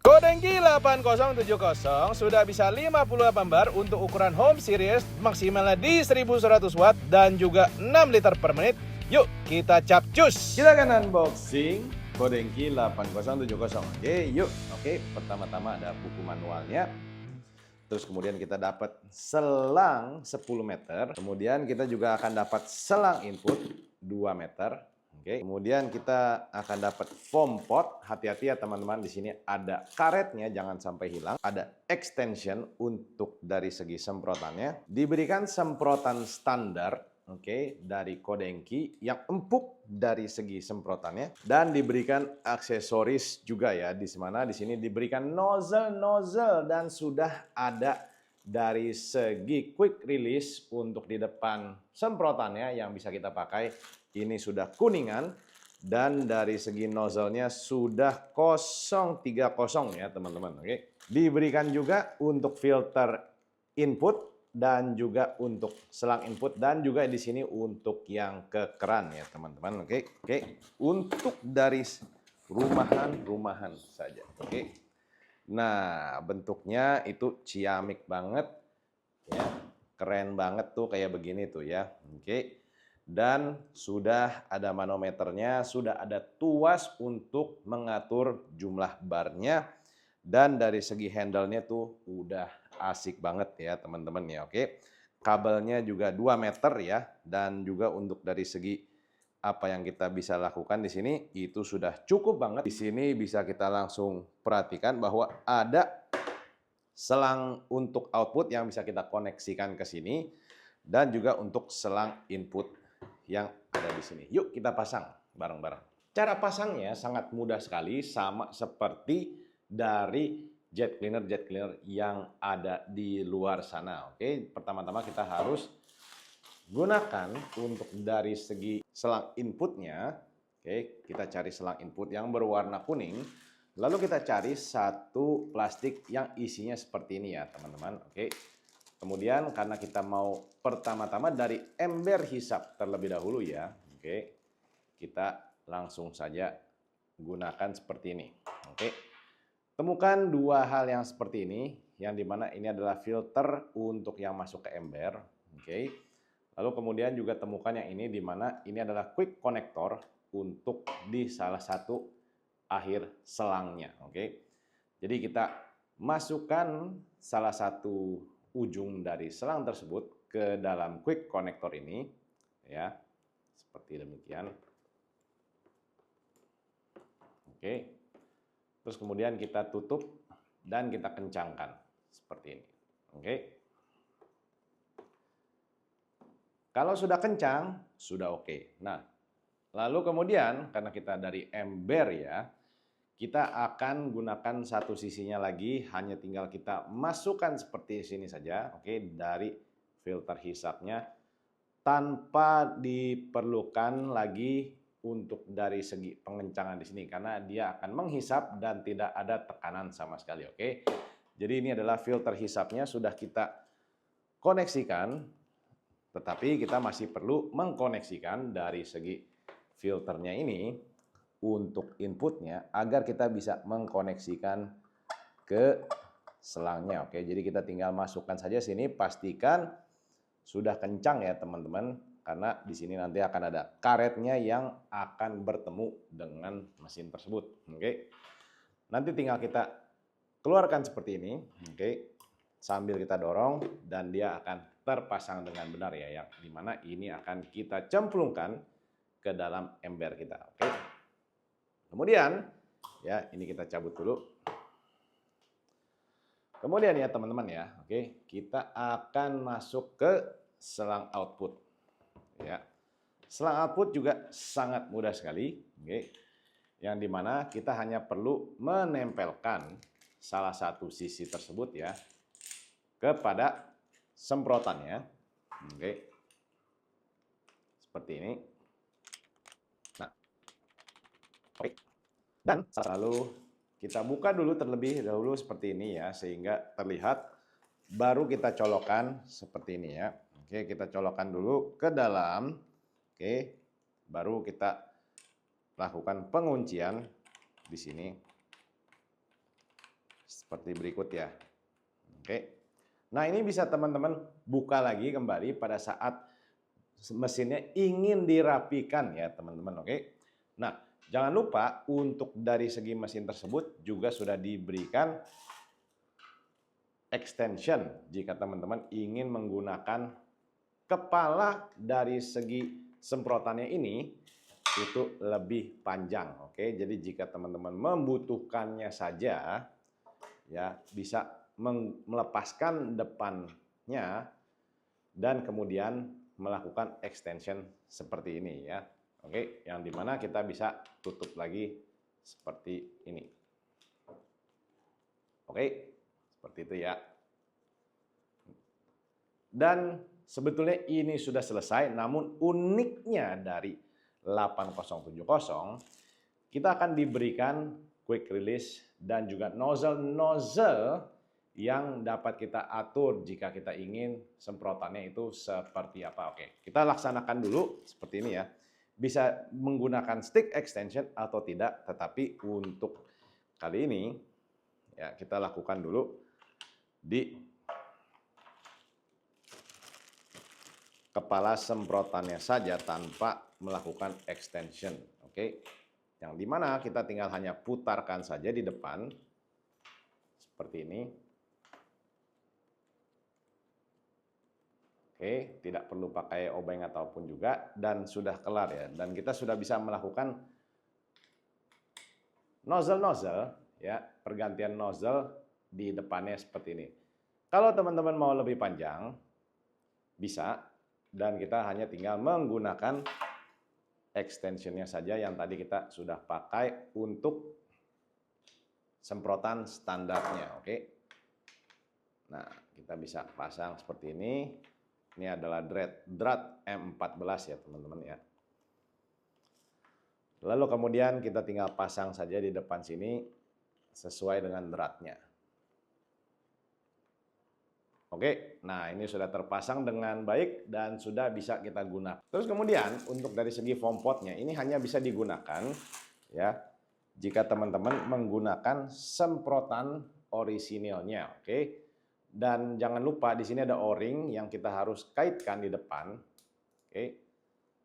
Kodengki 8070 sudah bisa 58 bar untuk ukuran home series, maksimalnya di 1100 watt dan juga 6 liter per menit. Yuk kita capcus. Kita akan unboxing Kodengki 8070. Oke, yuk. Oke, pertama-tama ada buku manualnya. Terus kemudian kita dapat selang 10 meter. Kemudian kita juga akan dapat selang input 2 meter. Oke, kemudian kita akan dapat foam pot. Hati-hati ya teman-teman, di sini ada karetnya, jangan sampai hilang. Ada extension untuk dari segi semprotannya. Diberikan semprotan standar, oke, dari Kodengki yang empuk dari segi semprotannya, dan diberikan aksesoris juga ya, di mana di sini diberikan nozzle dan sudah ada dari segi quick release untuk di depan semprotannya yang bisa kita pakai. Ini sudah kuningan, dan dari segi nozzle-nya sudah 030 ya teman-teman. Oke. Diberikan juga untuk filter input dan juga untuk selang input, dan juga di sini untuk yang ke keran ya teman-teman. Oke. Untuk dari rumahan saja. Oke. Nah, bentuknya itu ciamik banget ya. Keren banget tuh kayak begini tuh ya. Oke. Dan sudah ada manometernya, sudah ada tuas untuk mengatur jumlah barnya, dan dari segi handle-nya tuh udah asik banget ya teman-teman ya. Oke. Kabelnya juga 2 meter ya, dan juga untuk dari segi apa yang kita bisa lakukan di sini itu sudah cukup banget. Di sini bisa kita langsung perhatikan bahwa ada selang untuk output yang bisa kita koneksikan ke sini, dan juga untuk selang input yang ada di sini. Yuk kita pasang bareng-bareng. Cara pasangnya sangat mudah sekali, sama seperti dari jet cleaner yang ada di luar sana. Oke, pertama-tama kita harus gunakan untuk dari segi selang inputnya. Oke, kita cari selang input yang berwarna kuning. Lalu kita cari satu plastik yang isinya seperti ini ya teman-teman. Oke. Kemudian karena kita mau pertama-tama dari ember hisap terlebih dahulu ya. Oke. Kita langsung saja gunakan seperti ini. Oke. Temukan dua hal yang seperti ini, yang dimana ini adalah filter untuk yang masuk ke ember. Oke. Lalu kemudian juga temukan yang ini, dimana ini adalah quick connector untuk di salah satu akhir selangnya. Oke. Jadi kita masukkan salah satu ujung dari selang tersebut ke dalam quick connector ini ya, seperti demikian. Oke. Terus kemudian kita tutup dan kita kencangkan seperti ini. Oke. Kalau sudah kencang, sudah oke. Nah, lalu kemudian karena kita dari ember ya, kita akan gunakan satu sisinya lagi, hanya tinggal kita masukkan seperti sini saja, oke, dari filter hisapnya, tanpa diperlukan lagi untuk dari segi pengencangan di sini, karena dia akan menghisap dan tidak ada tekanan sama sekali, oke. Jadi ini adalah filter hisapnya sudah kita koneksikan, tetapi kita masih perlu mengkoneksikan dari segi filternya ini untuk inputnya agar kita bisa mengkoneksikan ke selangnya. Oke, jadi kita tinggal masukkan saja sini, pastikan sudah kencang ya teman-teman, karena di sini nanti akan ada karetnya yang akan bertemu dengan mesin tersebut. Oke. Nanti tinggal kita keluarkan seperti ini, oke, sambil kita dorong, dan dia akan terpasang dengan benar ya, yang dimana ini akan kita cemplungkan ke dalam ember kita. Oke. Kemudian, ya ini kita cabut dulu. Kemudian ya teman-teman ya, oke, kita akan masuk ke selang output. Ya, selang output juga sangat mudah sekali, oke, yang dimana kita hanya perlu menempelkan salah satu sisi tersebut ya kepada semprotannya, oke, seperti ini. Nah, oke. Dan lalu kita buka dulu terlebih dahulu seperti ini ya, sehingga terlihat, baru kita colokkan seperti ini ya. Oke, kita colokkan dulu ke dalam. Oke, baru kita lakukan penguncian di sini. seperti berikut ya. Oke. Nah, ini bisa teman-teman buka lagi kembali pada saat mesinnya ingin dirapikan ya teman-teman. Oke. Nah, jangan lupa untuk dari segi mesin tersebut juga sudah diberikan extension jika teman-teman ingin menggunakan kepala dari segi semprotannya ini itu lebih panjang. Oke, jadi jika teman-teman membutuhkannya saja ya bisa melepaskan depannya dan kemudian melakukan extension seperti ini ya. Oke, yang dimana kita bisa tutup lagi seperti ini. Oke, seperti itu ya. Dan sebetulnya ini sudah selesai, namun uniknya dari 8070 kita akan diberikan quick release dan juga nozzle yang dapat kita atur jika kita ingin semprotannya itu seperti apa. Oke, kita laksanakan dulu seperti ini ya. Bisa menggunakan stick extension atau tidak, tetapi untuk kali ini ya kita lakukan dulu di kepala semprotannya saja tanpa melakukan extension. Oke, yang dimana kita tinggal hanya putarkan saja di depan seperti ini. Oke, tidak perlu pakai obeng ataupun juga, dan sudah kelar ya. Dan kita sudah bisa melakukan nozzle ya, pergantian nozzle di depannya seperti ini. Kalau teman-teman mau lebih panjang bisa, dan kita hanya tinggal menggunakan extensionnya saja yang tadi kita sudah pakai untuk semprotan standarnya. Oke. Nah, kita bisa pasang seperti ini. Ini adalah drat M14 ya teman-teman ya. Lalu kemudian kita tinggal pasang saja di depan sini sesuai dengan dratnya. Oke, nah ini sudah terpasang dengan baik dan sudah bisa kita gunakan. Terus kemudian untuk dari segi foam potnya ini hanya bisa digunakan ya jika teman-teman menggunakan semprotan orisinilnya. Oke. Dan jangan lupa di sini ada O-ring yang kita harus kaitkan di depan. Oke.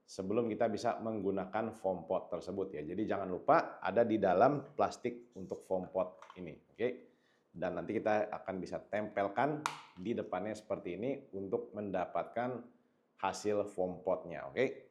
Sebelum kita bisa menggunakan foam pot tersebut ya. Jadi jangan lupa ada di dalam plastik untuk foam pot ini. Oke. Dan nanti kita akan bisa tempelkan di depannya seperti ini untuk mendapatkan hasil foam potnya. Oke.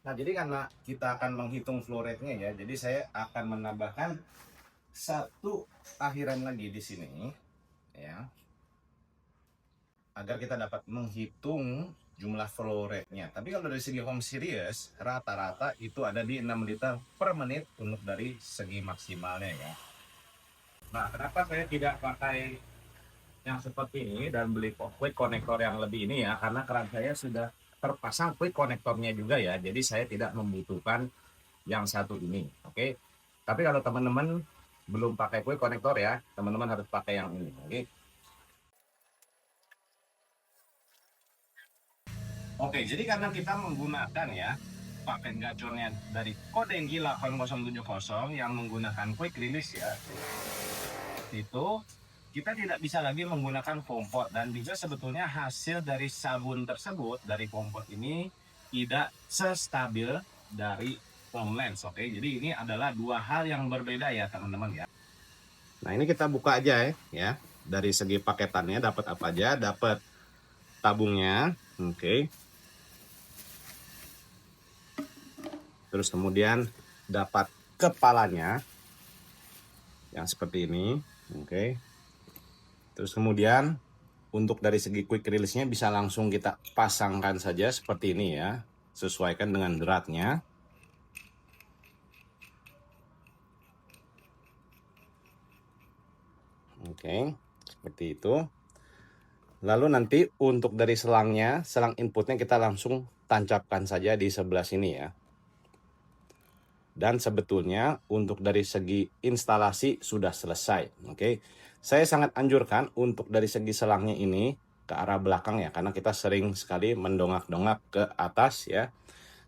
Nah, jadi karena kita akan menghitung flow rate-nya ya, jadi saya akan menambahkan satu akhiran lagi di sini ya. Agar kita dapat menghitung jumlah flow rate-nya. Tapi kalau dari segi home series, rata-rata itu ada di 6 liter per menit untuk dari segi maksimalnya ya. Nah, kenapa saya tidak pakai yang seperti ini dan beli quick connector yang lebih ini ya? Karena keran saya sudah terpasang quick konektornya juga ya, jadi saya tidak membutuhkan yang satu ini. Oke, tapi kalau teman-teman belum pakai quick konektor ya, teman-teman harus pakai yang ini. Oke, jadi karena kita menggunakan ya paket gacornya dari Kodengki 8070 yang menggunakan quick release ya, itu kita tidak bisa lagi menggunakan foam pot, dan juga sebetulnya hasil dari sabun tersebut dari foam pot ini tidak sestabil dari foam lens. Oke, jadi ini adalah dua hal yang berbeda ya teman-teman ya. Nah, ini kita buka aja ya. Dari segi paketannya dapat apa aja? Dapat tabungnya, oke. Terus kemudian dapat kepalanya yang seperti ini, oke. Terus kemudian untuk dari segi quick release-nya bisa langsung kita pasangkan saja seperti ini ya. Sesuaikan dengan dratnya. Oke, seperti itu. Lalu nanti untuk dari selangnya, selang inputnya kita langsung tancapkan saja di sebelah sini ya. Dan sebetulnya untuk dari segi instalasi sudah selesai. Oke. Saya sangat anjurkan untuk dari segi selangnya ini ke arah belakang ya, karena kita sering sekali mendongak-dongak ke atas ya.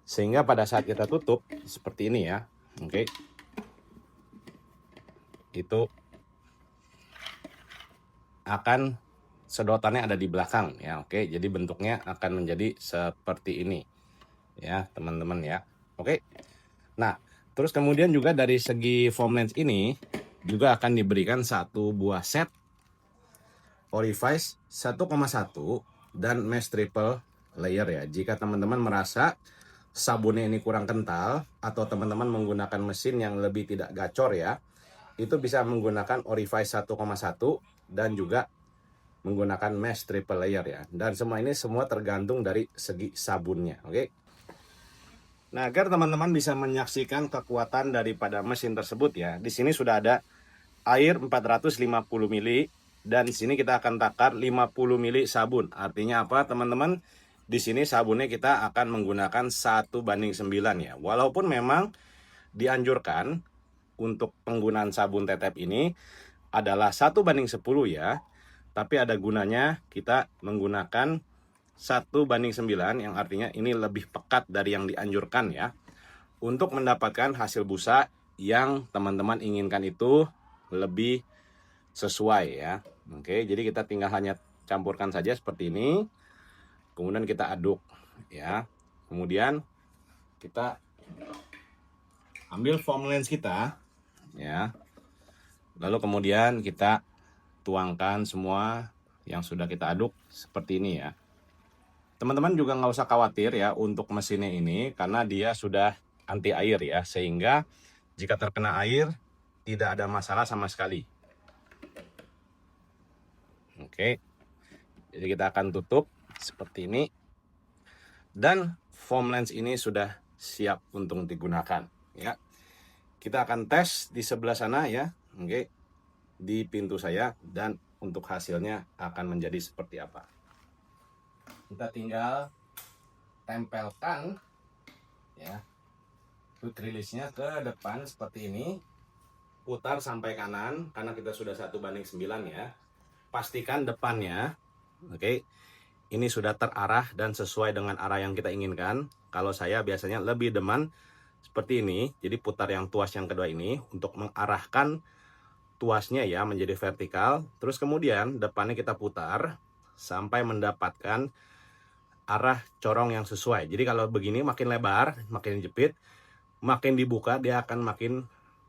Sehingga pada saat kita tutup seperti ini ya. Oke. Itu akan sedotannya ada di belakang ya. Oke, jadi bentuknya akan menjadi seperti ini ya, teman-teman ya. Oke. Nah, terus kemudian juga dari segi foam lens ini juga akan diberikan satu buah set Orifice 1,1 dan mesh triple layer ya. Jika teman-teman merasa sabunnya ini kurang kental atau teman-teman menggunakan mesin yang lebih tidak gacor ya, itu bisa menggunakan Orifice 1,1 dan juga menggunakan mesh triple layer ya. Dan semua tergantung dari segi sabunnya, oke? Nah, agar teman-teman bisa menyaksikan kekuatan daripada mesin tersebut ya. Di sini sudah ada air 450 ml dan di sini kita akan takar 50 ml sabun. Artinya apa, teman-teman? Di sini sabunnya kita akan menggunakan 1:9 ya. Walaupun memang dianjurkan untuk penggunaan sabun tetep ini adalah 1:10 ya. Tapi ada gunanya kita menggunakan 1:9 yang artinya ini lebih pekat dari yang dianjurkan ya. Untuk mendapatkan hasil busa yang teman-teman inginkan itu lebih sesuai ya. Oke, jadi kita tinggal hanya campurkan saja seperti ini. Kemudian kita aduk ya. Kemudian kita ambil foam lens kita ya. Lalu kemudian kita tuangkan semua yang sudah kita aduk seperti ini ya. Teman-teman juga nggak usah khawatir ya untuk mesinnya ini karena dia sudah anti air ya, sehingga jika terkena air tidak ada masalah sama sekali. Oke, jadi kita akan tutup seperti ini dan foam lens ini sudah siap untuk digunakan ya. Kita akan tes di sebelah sana ya, oke, di pintu saya, dan untuk hasilnya akan menjadi seperti apa. Kita tinggal tempelkan ya quick release-nya ke depan seperti ini, putar sampai kanan karena kita sudah 1:9 ya. Pastikan depannya oke, ini sudah terarah dan sesuai dengan arah yang kita inginkan. Kalau saya biasanya lebih demen seperti ini, jadi putar yang tuas yang kedua ini untuk mengarahkan tuasnya ya menjadi vertikal. Terus kemudian depannya kita putar sampai mendapatkan arah corong yang sesuai. Jadi kalau begini makin lebar, makin jepit, makin dibuka dia akan makin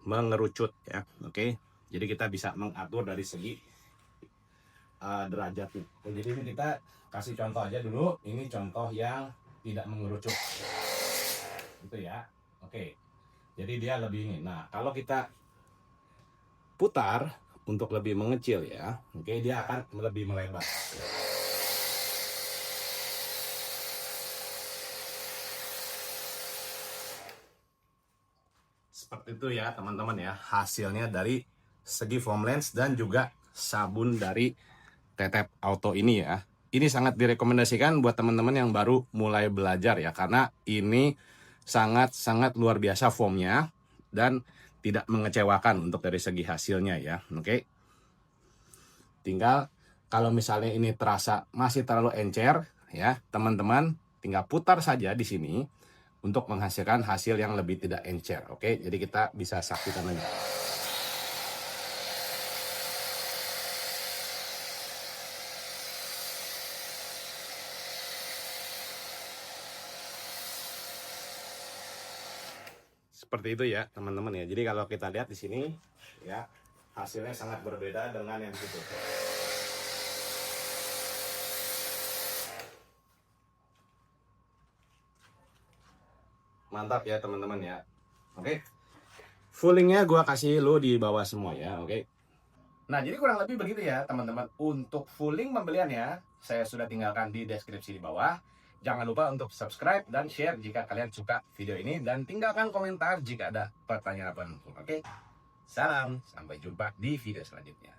mengerucut ya. Oke. Jadi kita bisa mengatur dari segi derajatnya. Jadi ini kita kasih contoh aja dulu. Ini contoh yang tidak mengerucut. Itu ya. Oke. Jadi dia lebih ini. Nah, kalau kita putar untuk lebih mengecil ya. Oke, dia akan lebih melebar. Seperti itu ya teman-teman ya, hasilnya dari segi foam lens dan juga sabun dari Tetep Auto ini ya. Ini sangat direkomendasikan buat teman-teman yang baru mulai belajar ya, karena ini sangat-sangat luar biasa foamnya dan tidak mengecewakan untuk dari segi hasilnya ya. Oke. Tinggal kalau misalnya ini terasa masih terlalu encer ya, teman-teman tinggal putar saja di sini untuk menghasilkan hasil yang lebih tidak encer. Oke, jadi kita bisa saksikan aja. Seperti itu ya teman-teman ya. Jadi kalau kita lihat di sini ya, hasilnya sangat berbeda dengan yang itu. Mantap ya teman-teman ya. Oke. Fullingnya gue kasih lo di bawah semua ya. Oke. Nah, jadi kurang lebih begitu ya teman-teman. Untuk fulling pembeliannya saya sudah tinggalkan di deskripsi di bawah. Jangan lupa untuk subscribe dan share jika kalian suka video ini, dan tinggalkan komentar jika ada pertanyaan apapun. Oke. Salam, sampai jumpa di video selanjutnya.